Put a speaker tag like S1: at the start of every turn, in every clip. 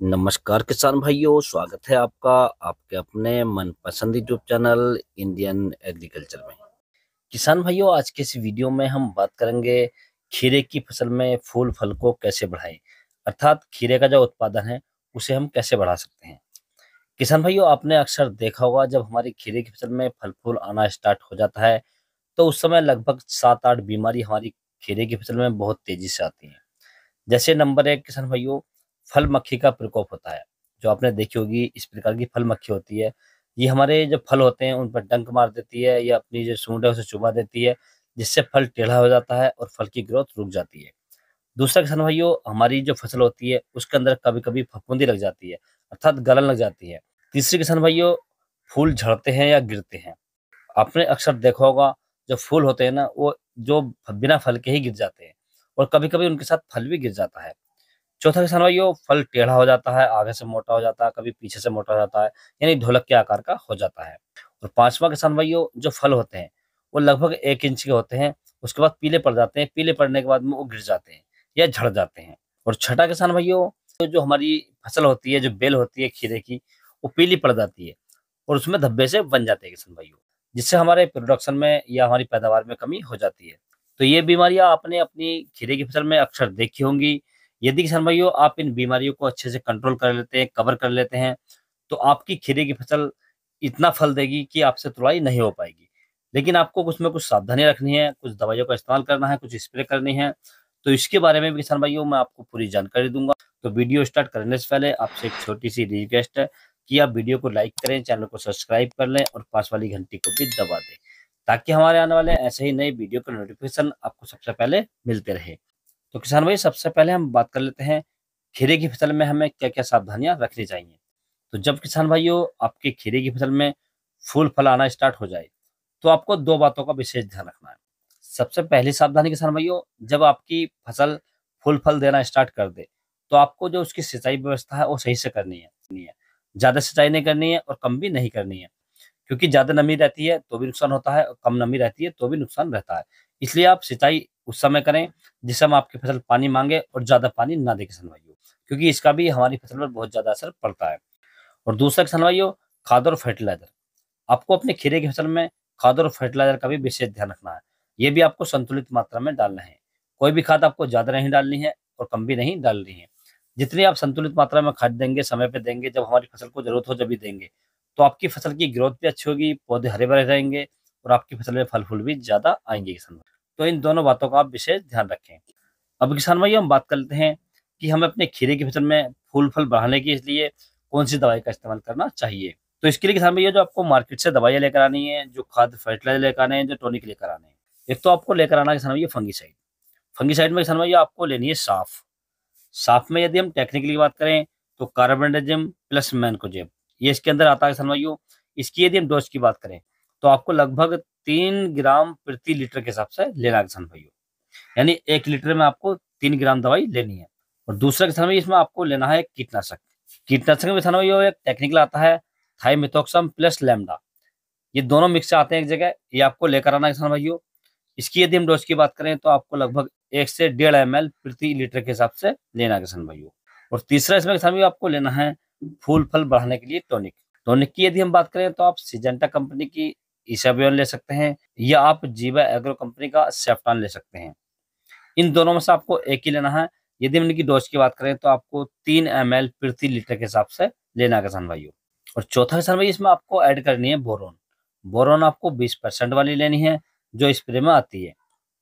S1: नमस्कार किसान भाइयों, स्वागत है आपका आपके अपने मनपसंद यूट्यूब चैनल इंडियन एग्रीकल्चर में। किसान भाइयों, आज के इस वीडियो में हम बात करेंगे खीरे की फसल में फूल फल को कैसे बढ़ाएं, अर्थात खीरे का जो उत्पादन है उसे हम कैसे बढ़ा सकते हैं। किसान भाइयों, आपने अक्सर देखा होगा जब हमारी खीरे की फसल में फल फूल आना स्टार्ट हो जाता है तो उस समय लगभग 7-8 बीमारी हमारी खीरे की फसल में बहुत तेजी से आती हैं। जैसे नंबर एक किसान भाइयों, फल मक्खी का प्रकोप होता है। जो आपने देखी होगी, इस प्रकार की फल मक्खी होती है। ये हमारे जो फल होते हैं उन पर डंक मार देती है या अपनी जो सूंड है उसे चुबा देती है, जिससे फल टेढ़ा हो जाता है और फल की ग्रोथ रुक जाती है। दूसरा किसान भाइयों, हमारी जो फसल होती है उसके अंदर कभी कभी फफूंदी लग जाती है, अर्थात गलन लग जाती है। तीसरी किसान भाइयों, फूल झड़ते हैं या गिरते हैं। आपने अक्सर देखा होगा, जो फूल होते हैं ना वो जो बिना फल के ही गिर जाते हैं, और कभी कभी उनके साथ फल भी गिर जाता है। चौथा किसान भाइयों, फल टेढ़ा हो जाता है, आगे से मोटा हो जाता है, कभी पीछे से मोटा हो जाता है, यानी ढोलक के आकार का हो जाता है। और पांचवा किसान भाइयों, जो फल होते हैं वो लगभग 1 इंच के होते हैं, उसके बाद पीले पड़ जाते हैं, पीले पड़ने के बाद में वो गिर जाते हैं या झड़ जाते हैं। और छठा किसान भाइयों, तो जो हमारी फसल होती है, जो बेल होती है खीरे की, वो पीली पड़ जाती है और उसमें धब्बे से बन जाते हैं किसान भाइयों, जिससे हमारे प्रोडक्शन में या हमारी पैदावार में कमी हो जाती है। तो ये बीमारियां आपने अपनी खीरे की फसल में अक्सर देखी होंगी। यदि किसान भाइयों आप इन बीमारियों को अच्छे से कंट्रोल कर लेते हैं, कवर कर लेते हैं, तो आपकी खीरे की फसल इतना फल देगी कि आपसे तुड़ाई नहीं हो पाएगी। लेकिन आपको उसमें कुछ सावधानी रखनी है, कुछ दवाइयों का इस्तेमाल करना है, कुछ स्प्रे करनी है। तो इसके बारे में भी किसान भाइयों मैं आपको पूरी जानकारी दूंगा। तो वीडियो स्टार्ट करने से पहले आपसे एक छोटी सी रिक्वेस्ट है कि आप वीडियो को लाइक करें, चैनल को सब्सक्राइब कर लें और पास वाली घंटी को भी दबा दें, ताकि हमारे आने वाले ऐसे ही नए वीडियो का नोटिफिकेशन आपको सबसे पहले मिलते रहे। तो किसान भाई, सबसे पहले हम बात कर लेते हैं खीरे की फसल में हमें क्या-क्या सावधानियां रखनी चाहिए। तो जब किसान भाइयों आपके खीरे की फसल में फूल फल आना स्टार्ट हो जाए, तो आपको 2 बातों का विशेष ध्यान रखना है। सबसे पहली सावधानी किसान भाइयों, जब आपकी फसल फूल फल देना स्टार्ट कर दे, तो आपको जो उसकी सिंचाई व्यवस्था है वो सही से करनी है। ज़्यादा सिंचाई नहीं करनी है और कम भी नहीं करनी है। क्योंकि ज़्यादा नमी रहती है तो भी नुकसान होता है और कम नमी रहती है तो भी नुकसान रहता है। इसलिए आप सिंचाई उस समय करें जिस समय आपकी फसल पानी माँगे और ज़्यादा पानी ना दे किसान भाइयों, क्योंकि इसका भी हमारी फसल पर बहुत ज़्यादा असर पड़ता है। और दूसरा किसान भाइयों, खाद और फर्टिलाइज़र। आपको अपने खीरे की फसल में खाद और फर्टिलाइज़र का भी विशेष ध्यान रखना है। ये भी आपको संतुलित मात्रा में डालना है। कोई भी खाद आपको ज़्यादा नहीं डालनी है और कम भी नहीं डालनी है। जितनी आप संतुलित मात्रा में खाद देंगे, समय पे देंगे, जब हमारी फसल को ज़रूरत हो जभी देंगे, तो आपकी फसल की ग्रोथ भी अच्छी होगी, पौधे हरे-भरे रहेंगे और आपकी फसल में फल-फूल भी ज़्यादा आएँगे किसान भाई। तो इन दोनों बातों का आप विशेष ध्यान रखें। अब किसान भाइयों, हम बात कर लेते हैं कि हमें अपने खीरे की फसल में फूल-फल बढ़ाने के लिए कौन-सी दवाई का इस्तेमाल करना चाहिए। तो इसके लिए किसान भैया, जो आपको मार्केट से दवाइयाँ लेकर आनी है, जो खाद फर्टिलाइज़र लेकर आने हैं, जो टॉनिक लेकर आने हैं। एक तो आपको लेकर आना है किसान भैया फंगिसाइड। फंगिसाइड में किसान भैया आपको लेनी है साफ। साफ में यदि हम टेक्निकली बात करें तो कार्बेंडाजिम प्लस मैनकोजेब, ये इसके अंदर आता है किसान भाइयों। इसकी यदि हम डोज की बात करें तो आपको लगभग 3 ग्राम प्रति लीटर के हिसाब से लेना है किसान भाइयों। यानी 1 लीटर में आपको 3 ग्राम दवाई लेनी है। और दूसरा किसान भाई, इसमें आपको लेना है कीटनाशक। कीटनाशक में किसान भाइयों एक टेक्निकल आता है थाइमेथॉक्सम प्लस लैम्बडा। ये दोनों मिक्स से आते हैं एक जगह, ये आपको लेकर आना है किसान भाइयों। इसकी यदि हम डोज की बात करें तो आपको लगभग 1 से 1.5 एमएल प्रति लीटर के हिसाब से लेना है किसान भाइयों। और तीसरा इसमें किसान भाइयों आपको लेना है फूल फल बढ़ाने के लिए टॉनिक। टॉनिक की यदि हम बात करें तो आप सिजेंटा कंपनी की इसाबियोन ले सकते हैं या आप जीवा एग्रो कंपनी का सेफ्टॉन ले सकते हैं। इन दोनों में से आपको एक ही लेना है। यदि हम इनकी डोज की बात करें तो आपको 3 एमएल प्रति लीटर के हिसाब से लेना है किसान भाइयों। और चौथा किसान भाई, इसमें आपको ऐड करनी है बोरोन। बोरोन आपको 20% वाली लेनी है, जो स्प्रे में आती है।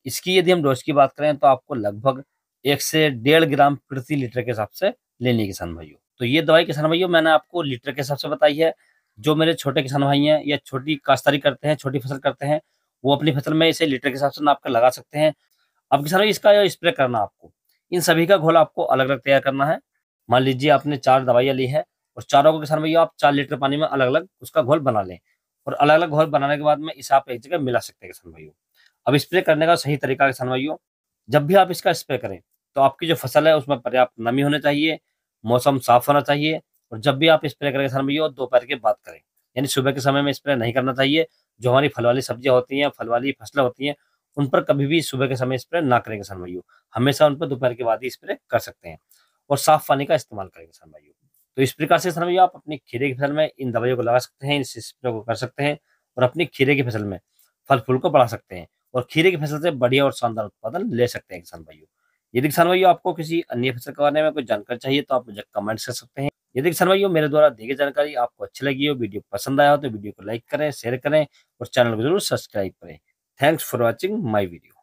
S1: इसकी यदि हम डोज की बात करें तो आपको लगभग 1 से 1.5 ग्राम प्रति लीटर के हिसाब से लेनी है किसान भाइयों। तो ये दवाई किसान भाइयों मैंने आपको लीटर के हिसाब से बताई है। जो मेरे छोटे किसान भाई हैं या छोटी काश्तकारी करते हैं, छोटी फसल करते हैं, वो अपनी फसल में इसे लीटर के हिसाब से नाप कर लगा सकते हैं। अब किसान भाई, इसका जो स्प्रे करना आपको, इन सभी का घोल आपको अलग-अलग तैयार करना है। मान लीजिए आपने 4 दवाइयाँ ली हैं और चारों को किसान भैया आप 4 लीटर पानी में अलग-अलग उसका घोल बना लें, और अलग-अलग घोल बनाने के बाद में इसे आप एक जगह मिला सकते हैं किसान भाइयों। अब स्प्रे करने का सही तरीका किसान भाइयों, जब भी आप इसका स्प्रे करें, तो आपकी जो फसल है उसमें पर्याप्त नमी होनी चाहिए, मौसम साफ होना चाहिए, और जब भी आप स्प्रे करें किसान भैया दोपहर के बाद करें। यानी सुबह के समय में स्प्रे नहीं करना चाहिए। जो हमारी फल वाली सब्जियाँ होती हैं, फल वाली फसलें होती हैं, उन पर कभी भी सुबह के समय स्प्रे ना करें किसान भाइयों। हमेशा उन पर दोपहर के बाद ही स्प्रे कर सकते हैं, और साफ पानी का इस्तेमाल करें किसान भाइयों। तो इस प्रकार से किसान भाइयों आप अपनी खीरे की फसल में इन दवाइयों को लगा सकते हैं, इस स्प्रे को कर सकते हैं और अपनी खीरे की फसल में फल फूल को बढ़ा सकते हैं और खीरे की फसल से बढ़िया और शानदार उत्पादन ले सकते हैं किसान भाइयों। यदि किसान भाइयों आपको किसी अन्य फसल के बारे में कोई जानकारी चाहिए तो आप मुझे कमेंट्स कर सकते हैं। यदि किसान भाइयों मेरे द्वारा दी गई जानकारी आपको अच्छी लगी हो, वीडियो पसंद आया हो तो वीडियो को लाइक करें, शेयर करें और चैनल को जरूर सब्सक्राइब करें। Thanks for watching my video.